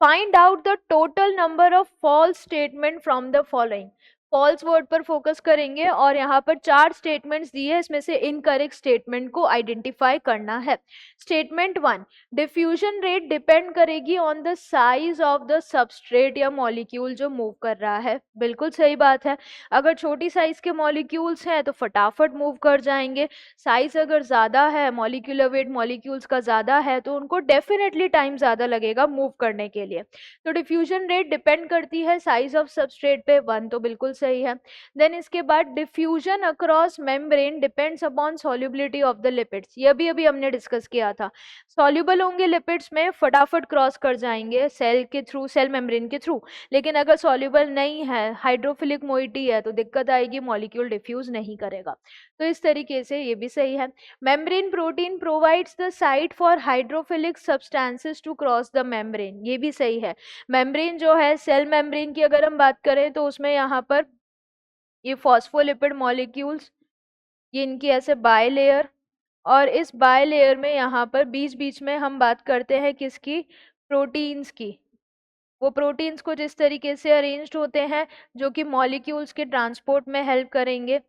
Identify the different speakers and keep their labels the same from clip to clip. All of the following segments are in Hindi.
Speaker 1: Find out the total number of false statement from the following. False word पर फोकस करेंगे और यहाँ पर 4 स्टेटमेंट्स दिए हैं, इसमें से इनकरेक्ट स्टेटमेंट को आइडेंटिफाई करना है। स्टेटमेंट 1, डिफ्यूजन रेट डिपेंड करेगी on the size of the substrate या मॉलिक्यूल जो मूव कर रहा है। बिल्कुल सही बात है। अगर छोटी साइज के मॉलिक्यूल्स हैं तो फटाफट मूव कर जाएंगे, साइज अगर ज्यादा है, मॉलिक्यूलर वेट मॉलिक्यूल्स का ज्यादा है, तो उनको डेफिनेटली टाइम ज्यादा लगेगा मूव करने के लिए। तो डिफ्यूजन रेट डिपेंड करती है साइज ऑफ सबस्ट्रेट पे, 1 तो बिल्कुल सही है। देन इसके बाद diffusion across membrane depends upon solubility of the lipids, ये भी अभी हमने डिस्कस किया था। सॉल्युबल होंगे लिपिड्स में, फटाफट क्रॉस कर जाएंगे सेल के थ्रू, सेल मेम्ब्रेन के थ्रू। लेकिन अगर सॉल्युबल नहीं है, हाइड्रोफिलिक मोइटी है, तो दिक्कत आएगी, मॉलिक्यूल डिफ्यूज नहीं करेगा। तो इस तरीके से ये भी सही है। Membrane protein provides the site for hydrophilic substances to cross the membrane, ये भी सही है। मेम्ब्रेन जो है, सेल मेम्ब्रेन की अगर हम बात करें तो उसमें यहाँ पर ये फॉस्फोलिपिड मॉलिक्यूल्स, ये इनकी ऐसे बाय लेयर, और इस बाय लेयर में यहाँ पर बीच बीच में हम बात करते हैं किसकी, प्रोटीन्स की। वो प्रोटीन्स कुछ इस तरीके से अरेंज्ड होते हैं जो कि मॉलिक्यूल्स के ट्रांसपोर्ट में हेल्प करेंगे,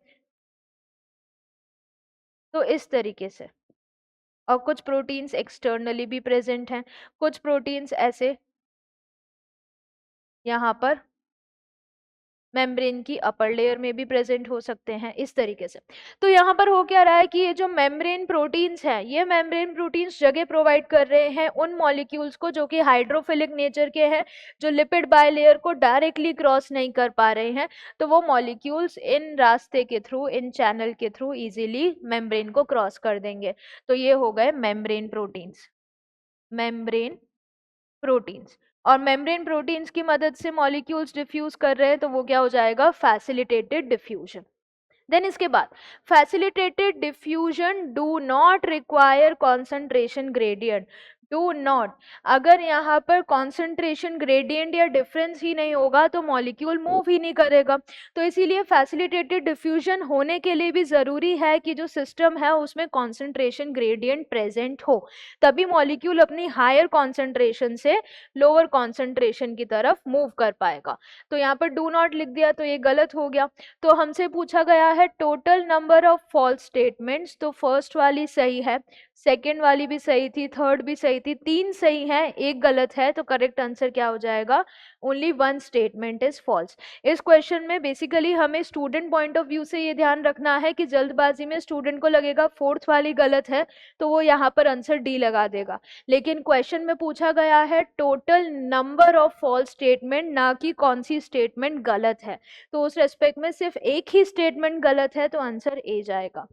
Speaker 1: तो इस तरीके से। और कुछ प्रोटीन्स एक्सटर्नली भी प्रेजेंट हैं, कुछ प्रोटीन्स ऐसे यहाँ पर मेम्ब्रेन की अपर लेयर में भी प्रेजेंट हो सकते हैं, इस तरीके से। तो यहाँ पर हो क्या रहा है कि ये जो मेम्ब्रेन प्रोटीन्स हैं, ये मेम्ब्रेन प्रोटीन्स जगह प्रोवाइड कर रहे हैं उन मॉलिक्यूल्स को जो कि हाइड्रोफिलिक नेचर के हैं, जो लिपिड बाय लेयर को डायरेक्टली क्रॉस नहीं कर पा रहे हैं, तो वो मॉलिक्यूल्स इन रास्ते के थ्रू, इन चैनल के थ्रू इजीली मेम्ब्रेन को क्रॉस कर देंगे। तो ये हो गए मेम्ब्रेन प्रोटीन्स, मेम्ब्रेन प्रोटीन्स। और मेम्ब्रेन प्रोटीन्स की मदद से मॉलिक्यूल्स डिफ्यूज कर रहे हैं, तो वो क्या हो जाएगा, फैसिलिटेटेड डिफ्यूजन। देन इसके बाद facilitated diffusion do not require concentration gradient. Do not, अगर यहाँ पर कॉन्सेंट्रेशन ग्रेडियंट या डिफरेंस ही नहीं होगा तो मॉलिक्यूल मूव ही नहीं करेगा। तो इसीलिए फैसिलिटेटेड डिफ्यूजन होने के लिए भी जरूरी है कि जो सिस्टम है उसमें कॉन्सेंट्रेशन ग्रेडियंट प्रेजेंट हो, तभी मॉलिक्यूल अपनी हायर कॉन्सेंट्रेशन से लोअर कॉन्सेंट्रेशन की तरफ मूव कर पाएगा। तो यहाँ पर डू नॉट लिख दिया तो ये गलत हो गया। तो हमसे पूछा गया है total number of false statements, तो फर्स्ट वाली सही है, सेकेंड वाली भी सही थी, थर्ड भी सही थी, 3 सही है, एक गलत है। तो करेक्ट आंसर क्या हो जाएगा, ओनली 1 स्टेटमेंट इज फॉल्स। इस क्वेश्चन में बेसिकली हमें स्टूडेंट पॉइंट ऑफ व्यू से ये ध्यान रखना है कि जल्दबाजी में स्टूडेंट को लगेगा फोर्थ वाली गलत है, तो वो यहाँ पर आंसर डी लगा देगा। लेकिन क्वेश्चन में पूछा गया है total number of false statement, ना कि कौन सी स्टेटमेंट गलत है। तो उस रेस्पेक्ट में सिर्फ एक ही स्टेटमेंट गलत है, तो आंसर ए जाएगा।